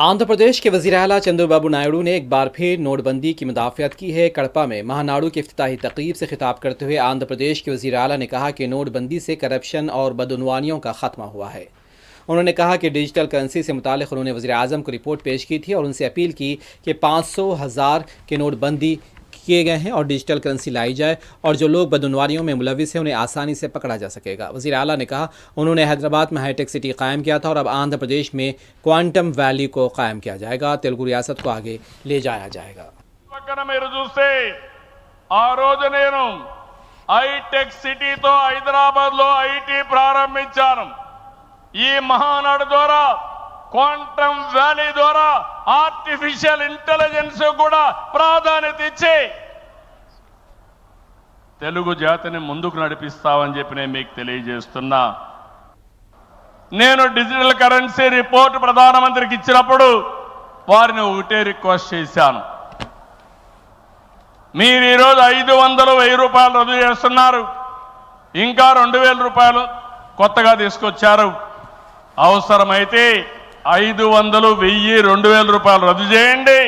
आंध्र प्रदेश के वज़ीर आला चंद्रबाबू नायडू ने एक बार फिर नोटबंदी की मुदाफ़ियत की है। कड़पा में महानाडू की इफ्तिताही तक़रीब से खिताब करते हुए आंध्र प्रदेश के वज़ीर आला ने कहा कि नोटबंदी से करप्शन और बदउनवानियों का ख़त्मा हुआ है। उन्होंने कहा कि डिजिटल करेंसी से मुतालिक उन्होंने वज़ीर आज़म को रिपोर्ट पेश की थी और उनसे अपील की कि 500,000 के नोटबंदी किए गए हैं और डिजिटल करेंसी लाई जाए और जो लोग बदउनवानियों में मुलविस हैं उन्हें आसानी से पकड़ा जा सकेगा। वज़ीर आला ने कहा उन्होंने हैदराबाद में हाईटेक सिटी कायम किया था और अब आंध्र प्रदेश में क्वांटम वैली को कायम किया जाएगा। तेलुगु रियासत को आगे ले जाया जाएगा। హైటెక్ సిటీతో హైదరాబాద్ లో ఐటీ ప్రారంభించాను। ఈ మహానాడు ద్వారా క్వాంటమ్ వ్యాలీ ద్వారా ఆర్టిఫిషియల్ ఇంటెలిజెన్స్ కూడా ప్రాధాన్యత ఇచ్చి తెలుగు జాతిని ముందుకు నడిపిస్తామని చెప్పి నేను మీకు తెలియజేస్తున్నా। నేను డిజిటల్ కరెన్సీ రిపోర్ట్ ప్రధానమంత్రికి ఇచ్చినప్పుడు వారిని ఒకటే రిక్వెస్ట్ చేశాను, మీరు ఈరోజు 500-1000 రూపాయలు రద్దు చేస్తున్నారు, ఇంకా 2000 రూపాయలు కొత్తగా తీసుకొచ్చారు, అవసరమైతే 500, 1000, 2000 రూపాయలు రద్దు చేయండి।